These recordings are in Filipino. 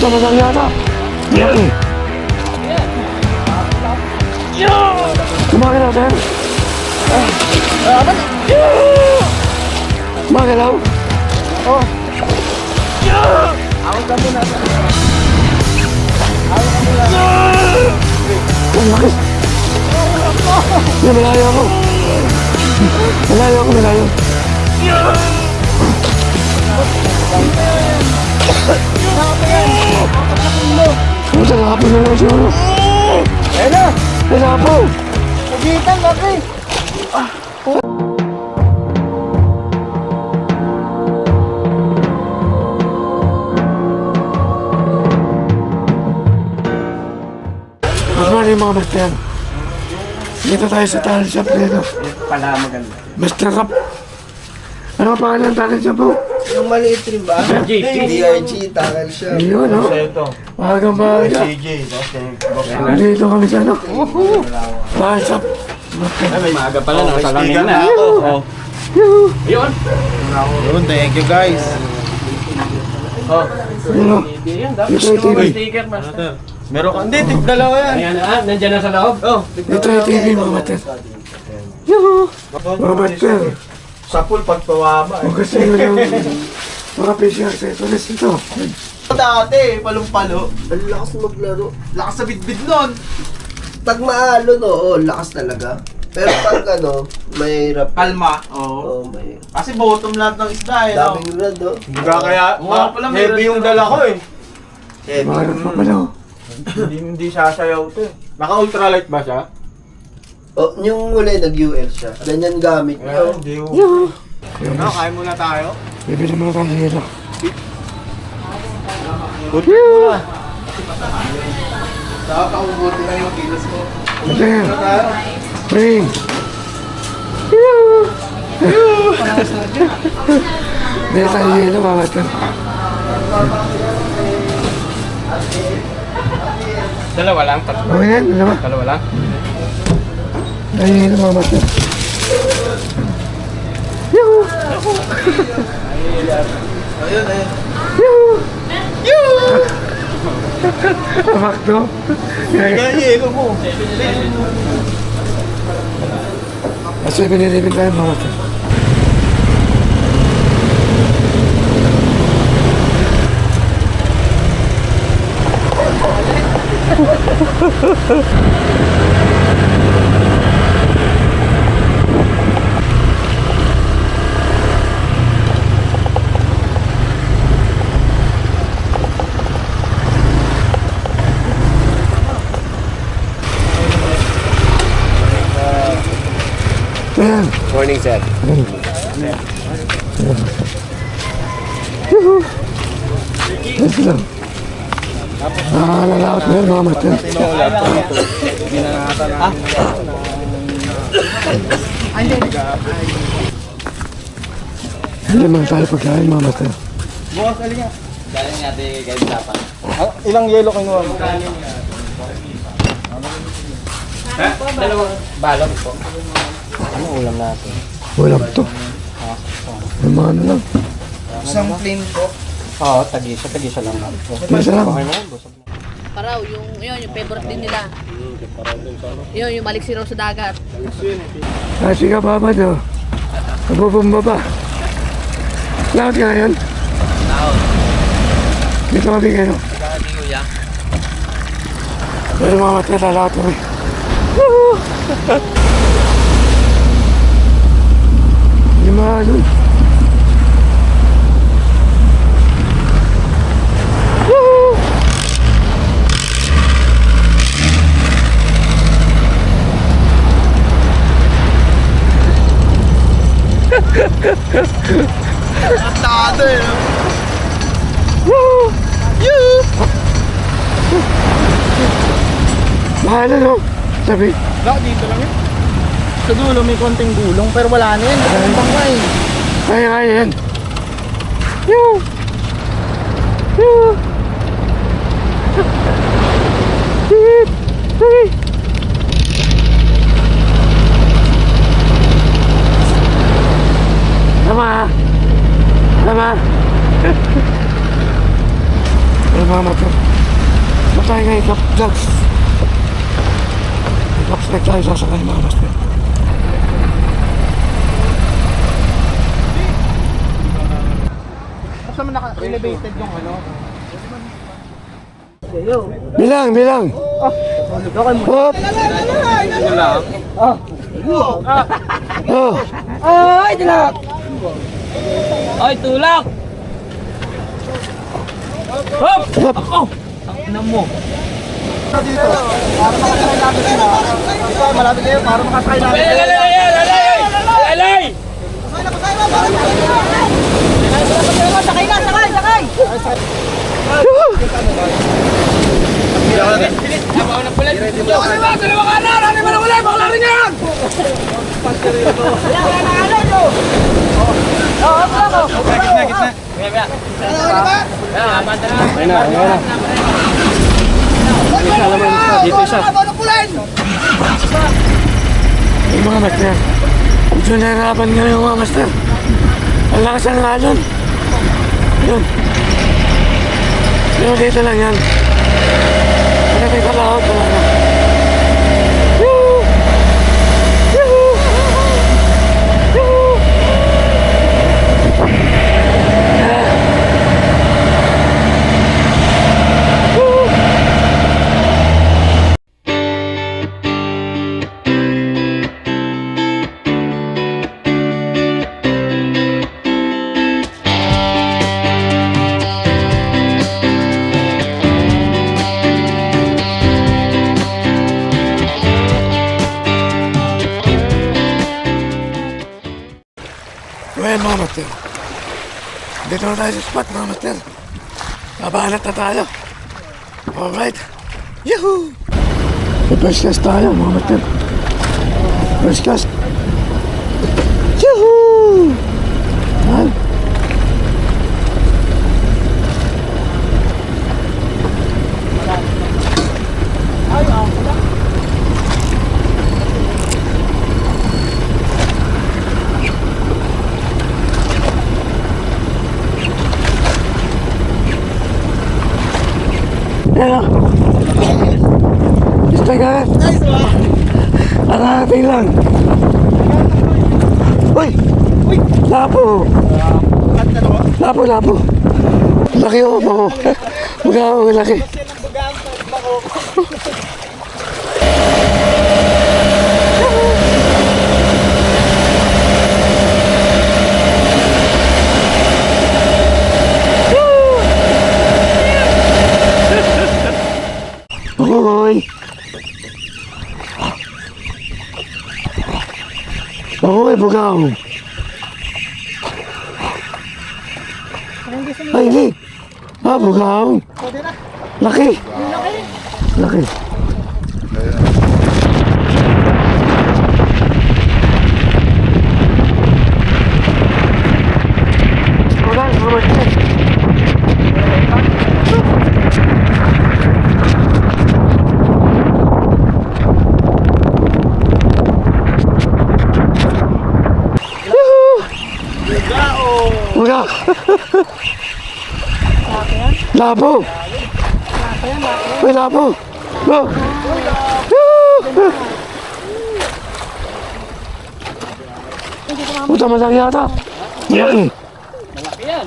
Ito na lang yata. Laki. Kumain natin. Magalaw. Oh. Awag ka muna. Ang laki. Malayo ako. Malayo. Ang sarapin na lang siguro. Ayan na! Sarapin! Pagitan, laki! Good morning mga master. Dito tayo sa talent shop dito. Pala maganda. Mr. Rap. Ano ang pangalan ng talent shop po? Yung maliit rin ba? DRG, tangal siya. Ayun, no? Magang baga. Dito kami sa ano? Talent shop. May maaga pala, nakasalamin na. Yun. Yun, thank you guys. Yun, no? Dito yung TV. Sticker, master. Meron ka, hindi, dalawa yan. Ayan, nandyan na sa loob. Dito yung TV mga master. Mga master. Sa pool pagpawama Kung gusto nyo yung mga facial accessories ito. Dati, palong-palo. Ang lakas maglaro. Lakas sa bidbid nun. Pag maalo, no, lakas talaga. Pero pag ano, mahirap. Kalma. Oo, mahirap. Kasi bottom lahat ng isda eh. Daming rad, no? Kaya, pala heavy yung dala ko eh. Maharap pa pala. Hindi sasayaw to eh. Naka-ultralight ba siya? Oh, yung muli nag-UL siya. Ganyan gamit niyo. Hindi yung... Yung Ano, kain muna tayo? bibili mo tayo dito. Good muna. Saka paubuti lang yung kilos ko. Master. Ring. Dito tayo dito mga master. Dalawa lang? Tatlo? Okay yan, ano ba? Dalawa lang? Tayo dito mga master. Ayun, ayun. Amak to. Gaya mo. Kasi binilibig tayo mga master. Ayan. Morning, sir. Yes lang. Lalawat na yun mga master. Hindi man tayo pagkain mga master. Bukas, alin nga. Galing natin kayo usapan. Ilang yelo kinuha mo? Ha? Dalawang balot po. Ano ulam natin? Walang to. May mga ano lang. Isang plain po. Oo, tagisa lang. Isa lang. Paraw, yung favorite din nila. Yung maliksi raw sa dagat. Kasi ka pa ba do? Nabubumba pa. Lahat ka ngayon? Laot. Dito kami kayo. Kami kuya. Pero mga master, lalawat kami. Hindi mahalon. Tado eh. Mahalon no? Sabi. Wala, dito lang yun. Sa dulo may konting gulong pero wala na yun. Nakalimbang nga eh. Kaya yan. Yoo! Yoo! Hip! Hip! Tama! Tama! mga master. Matay nga ikap vlogs. Ikap snack tayo sasakay mga master. Basta man naka-elevated yung ano. Bilang, bilang. Hop. Oh. Ay, tulak! Ay, tulak! Hop! Hop. Oh! Takina mo. Dito. Para makasakay natin sila. Dito, malapit kayo. Para makasakay natin. Alay! Sakay na, sakay, sakay! Yung mga master. Medyo nahirapan nga yung mga master. Ang lakas ang alon. Yun. Pero dito lang yan. Pero may kalahot talaga. Yoo! Yoo! Yoo! Yoo! Well, mga master. Dito na tayo sa spot, mga master. Babanat na tayo. Alright. Yahoo! May first class tayo, mga master. First class. Yahoo! Yan. Yan. Stay ka rin. Arating lang. Uy! Lapo! Lapo, lapo. Laki ako, bako. Magkakaw ang laki. Bakoy! Bakoy, bugaw! Ay, hindi! Ah, bugaw! Laki! Laki! Wala, wala. Wala. Labo. May labo. Go. Puta, malaki yata. Malaki. Malaki yan.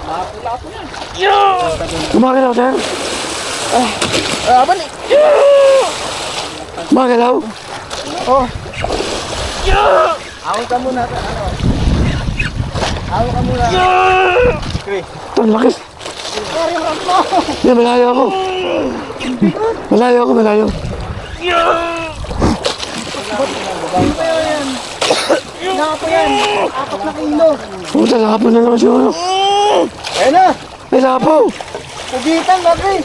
Lapo-lapo yan. Kumagalaw, sir. Aban eh. Kumagalaw. Oh. Awal ka muna. Awal ka muna. Ang laki. Hindi, malayo ako. Malayo ako, malayo. Nakapo yan. 4 na kilo. Puta, lapo na naman siguro. Ayan na. May lapo. Pugitan, laki.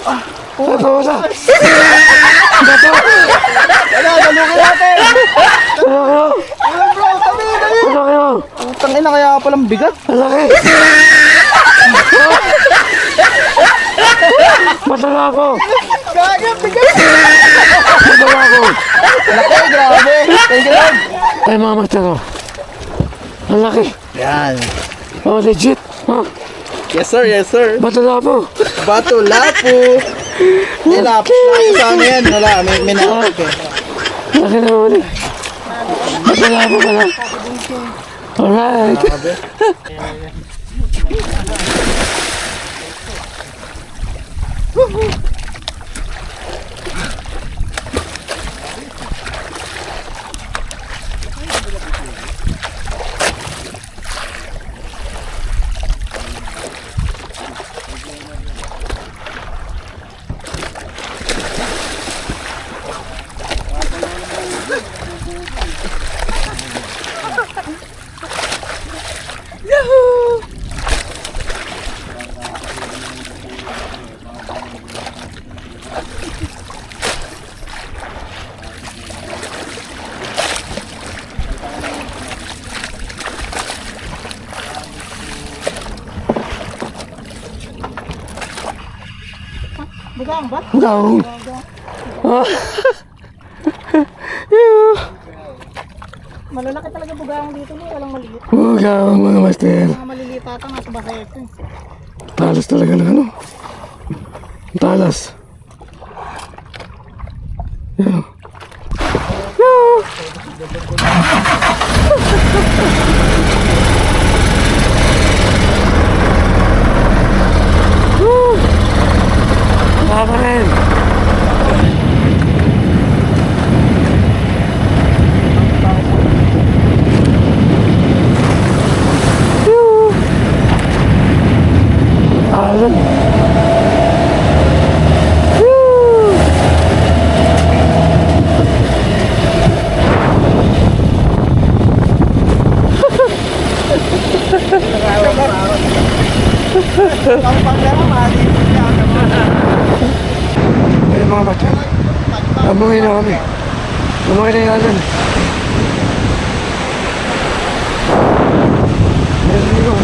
Ay, puta. Wala, dalukin natin. Ano kayo? Ayun bro, tabi. Ano kayo? Utang ina, kaya palang bigat. Ang laki. Matala ako. Kaya, bigat. Matala ako. Laki, grabe. Thank you, Lord. Ay, mga master ko. Ang laki. Yan. Oh, legit. Huh? Yes sir, yes sir. Bato na po. Bato Lapu. May lapo sa amin yan. Wala, may napo eh. Laki na ulit. Bato na po pala. Alright. Bugang ba? Gaong. Malalaki talaga bugang dito mo, walang maliit. Gaong mga master. Mga maliliit ata nga sa basa ito. Talas talaga ng ano. Talas. Yeah. Baka rin. Alam. May mga bata. Amuhin na kami. Amuhin na yalan. Meron dito.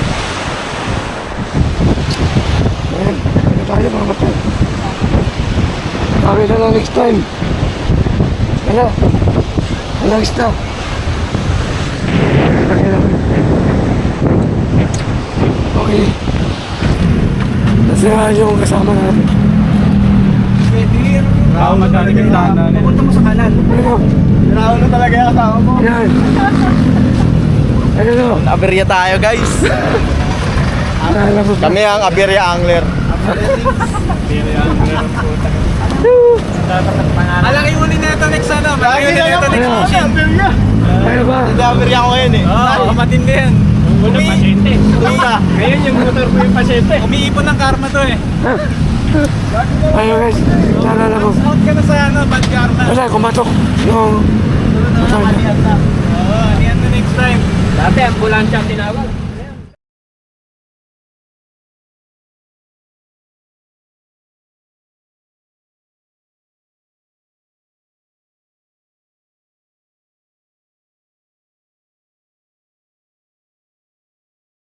Ayan, ano tayo mga bata. Kami na lang next time. Wala. Wala isda. Okay lang. Okay. Nasiraan yung kasama natin. Rao magaling yung daanan. Pupunta mo sa kanan. Ano? Rao na talaga yung kasama mo. Yan. Ano no? Aberya tayo guys. Alam mo ba? Kami ang Aberya Angler. Alaki mo ni Neto next ano. Malaki ni Neto next Ano? mission. Ano ba? Aberya ako ngayon eh. Oo, matindi yan. Pasyente. Ngayon yung motor ko yung pasyente. Umiipon ng karma to eh. Ayun guys. Naalala ko. Out ka na sa ano, bad karma. Wala, kumatok. Yung... Oo, ano yan na next time. Dati ambulansya ang tinawag.